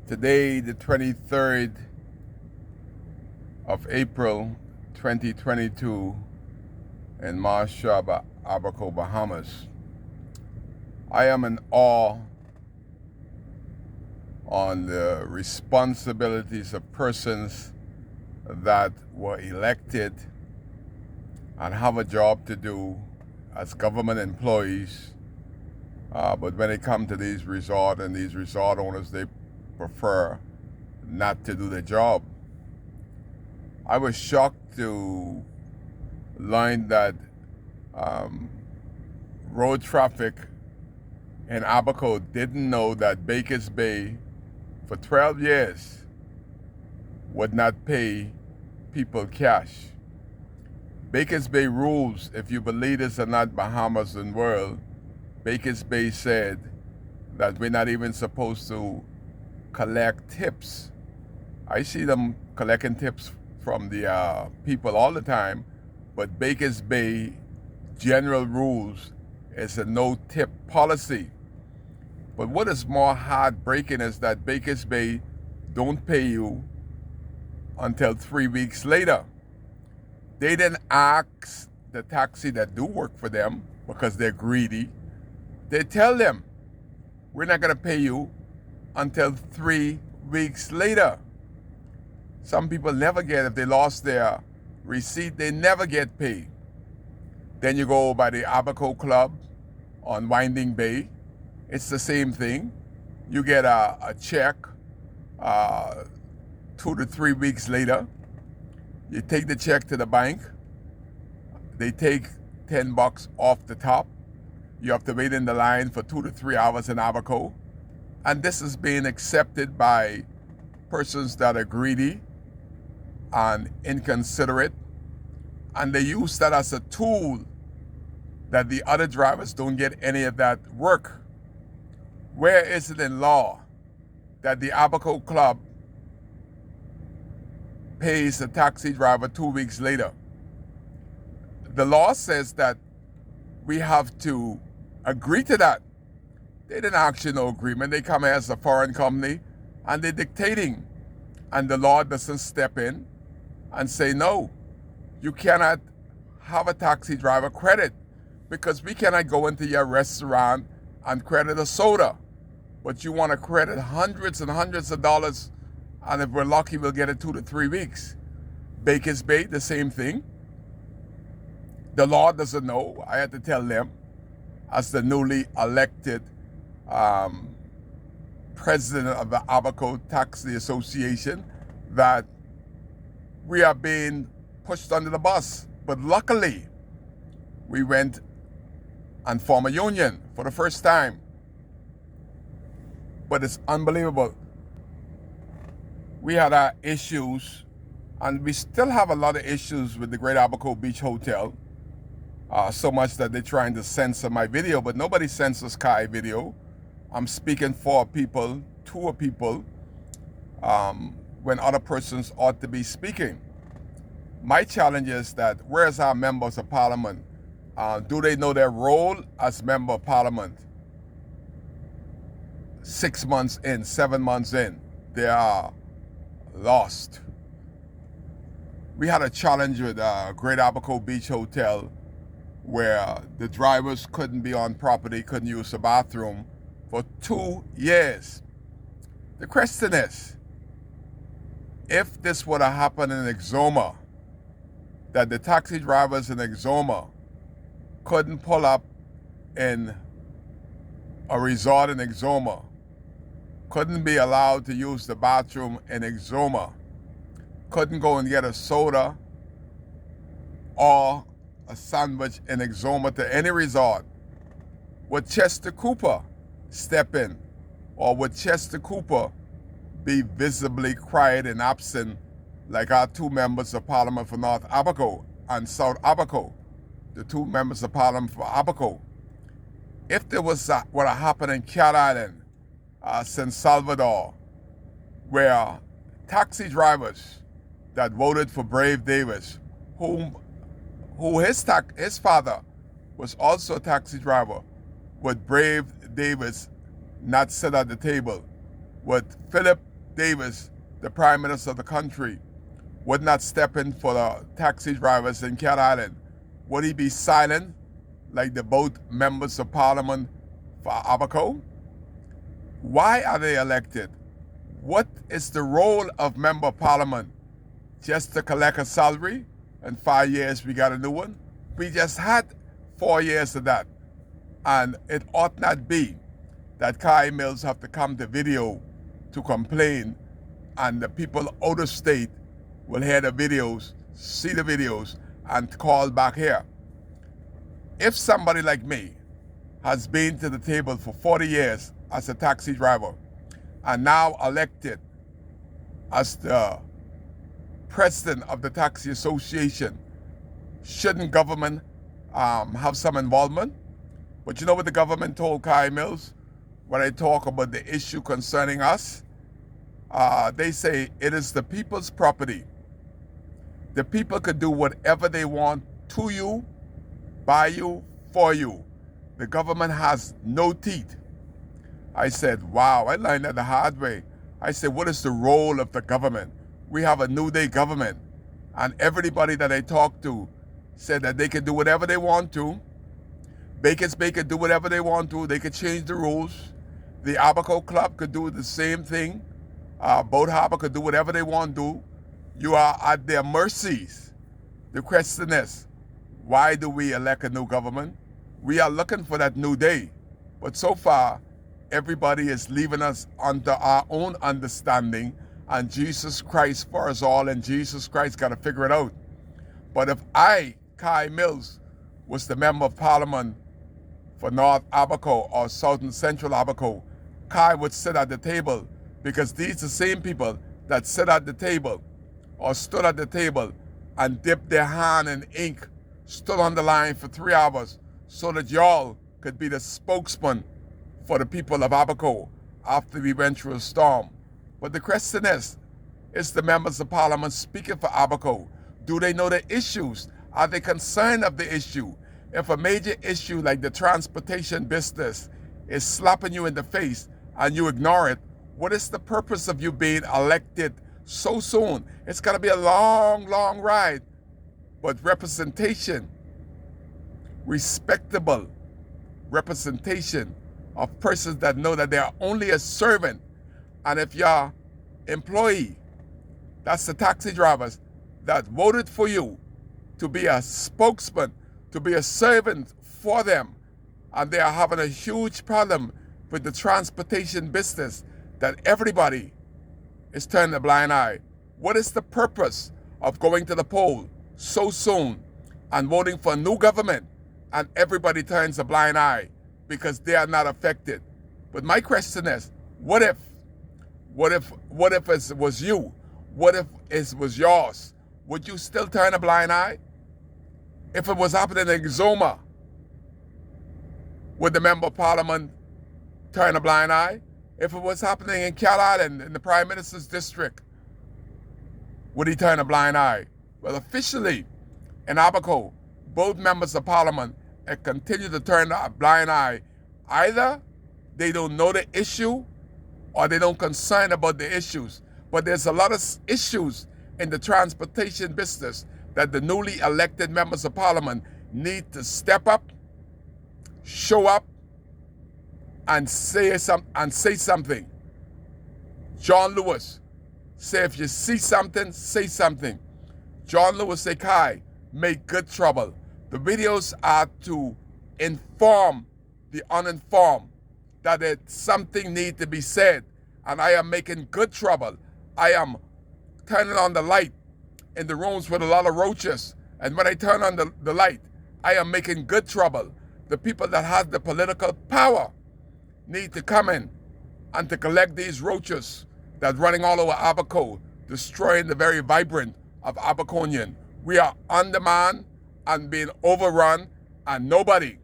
Today, the 23rd of April, 2022, in Marshall, Abaco, Bahamas. I am in awe on the responsibilities of persons that were elected and have a job to do as government employees. But when it comes to these resort and these resort owners, they prefer not to do the job. I was shocked to learn that road traffic in Abaco didn't know that Bakers Bay for 12 years would not pay people cash. Bakers Bay rules, if you believe this or not, Bahamas and world, Bakers Bay said that we're not even supposed to collect tips. I see them collecting tips from the people all the time, but Bakers Bay general rules is a no tip policy. But what is more heartbreaking is that Bakers Bay don't pay you until 3 weeks later. They didn't ask the taxi that do work for them because they're greedy. They tell them, we're not gonna pay you until 3 weeks later. Some people never get, if they lost their receipt, they never get paid. Then you go by the Abaco Club on Winding Bay. It's the same thing. You get a check 2 to 3 weeks later. You take the check to the bank. They take $10 off the top. You have to wait in the line for 2 to 3 hours in Abaco. And this is being accepted by persons that are greedy and inconsiderate. And they use that as a tool that the other drivers don't get any of that work. Where is it in law that the Abaco Club pays a taxi driver 2 weeks later? The law says that we have to agree to that. They didn't actually no agreement. They come here as a foreign company and they're dictating. And the law doesn't step in and say, no, you cannot have a taxi driver credit because we cannot go into your restaurant and credit a soda. But you want to credit hundreds and hundreds of dollars, and if we're lucky, we'll get it 2 to 3 weeks. Bakers Bay, the same thing. The law doesn't know. I had to tell them, as the newly elected president of the Abaco Taxi Association, that we are being pushed under the bus. But luckily, we went and formed a union for the first time. But it's unbelievable. We had our issues, and we still have a lot of issues with the Great Abaco Beach Hotel. So much that they're trying to censor my video, but nobody censors Kai video. I'm speaking for people, to people, when other persons ought to be speaking. My challenge is that where's our members of parliament? Do they know their role as member of parliament? 6 months in, 7 months in, they are lost. We had a challenge with Great Abaco Beach Hotel where the drivers couldn't be on property, couldn't use the bathroom for 2 years. The question is, if this would have happened in Exuma, that the taxi drivers in Exuma couldn't pull up in a resort in Exuma, couldn't be allowed to use the bathroom in Exuma, couldn't go and get a soda or a sandwich in Exuma to any resort, would Chester Cooper step in, or would Chester Cooper be visibly quiet and absent like our 2 members of parliament for North Abaco and South Abaco, the 2 members of parliament for Abaco? If there was what happened in Cat Island, San Salvador, where taxi drivers that voted for Brave Davis, who his father was also a taxi driver, would Brave Davis not sit at the table? Would Philip Davis, the Prime Minister of the country, would not step in for the taxi drivers in Cat Island? Would he be silent like the both members of parliament for Abaco? Why are they elected? What is the role of member of parliament? Just to collect a salary? In 5 years we got a new one? We just had 4 years of that. And it ought not be that Kai Mills have to come to video to complain, and the people out of state will hear the videos, see the videos, and call back here. If somebody like me has been to the table for 40 years as a taxi driver and now elected as the president of the Taxi Association, shouldn't government have some involvement? But you know what the government told Kai Mills when I talk about the issue concerning us? They say it is the people's property. The people could do whatever they want to you, by you, for you. The government has no teeth. I said, wow, I learned that the hard way. I said, what is the role of the government? We have a New Day government, and everybody that I talked to said that they could do whatever they want to. Baker's Bay could do whatever they want to. They could change the rules. The Abaco Club could do the same thing. Boat Harbor could do whatever they want to do. You are at their mercies. The question is, why do we elect a new government? We are looking for that new day. But so far, everybody is leaving us under our own understanding, and Jesus Christ for us all, and Jesus Christ got to figure it out. But if I, Kai Mills, was the member of parliament for North Abaco or South and Central Abaco, Kai would sit at the table, because these are the same people that sit at the table or stood at the table and dipped their hand in ink, stood on the line for 3 hours so that y'all could be the spokesman for the people of Abaco after we went through a storm. But the question is the members of parliament speaking for Abaco? Do they know the issues? Are they concerned of the issue? If a major issue like the transportation business is slapping you in the face and you ignore it, what is the purpose of you being elected so soon? It's going to be a long, long ride. But representation, respectable representation of persons that know that they are only a servant. And if your employee, that's the taxi drivers that voted for you to be a spokesman, to be a servant for them, and they are having a huge problem with the transportation business, that everybody is turning a blind eye. What is the purpose of going to the poll so soon and voting for a new government and everybody turns a blind eye because they are not affected? But my question is, what if it was you? What if it was yours? Would you still turn a blind eye? If it was happening in Exuma, would the member of parliament turn a blind eye? If it was happening in Cat Island, in the Prime Minister's district, would he turn a blind eye? Well, officially, in Abaco, both members of parliament continue to turn a blind eye. Either they don't know the issue or they don't concern about the issues. But there's a lot of issues in the transportation business that the newly elected members of parliament need to step up, show up, and say something. John Lewis say, if you see something, say something. John Lewis say, Kai, make good trouble. The videos are to inform the uninformed that something need to be said, and I am making good trouble. I am turning on the light in the rooms with a lot of roaches, and when I turn on the light, I am making good trouble. The people that have the political power need to come in and to collect these roaches that running all over Abaco, destroying the very vibrant of Abaconian. We are undermined and being overrun, and nobody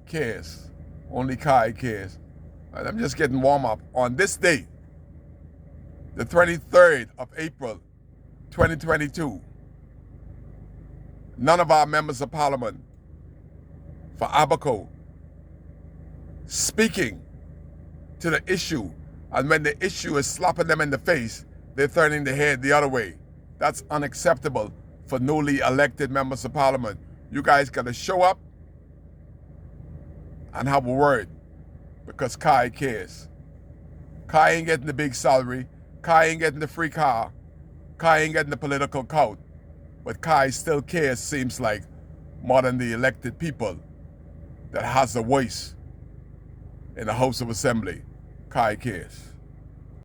cares. Only Kai cares. And I'm just getting warm up. On this date, the 23rd of April, 2022, none of our members of parliament for Abaco speaking to the issue. And when the issue is slapping them in the face, they're turning their head the other way. That's unacceptable for newly elected members of parliament. You guys got to show up and have a word, because Kai cares. Kai ain't getting the big salary. Kai ain't getting the free car. Kai ain't getting the political clout. But Kai still cares, seems like, more than the elected people that has a voice in the House of Assembly. Kai cares.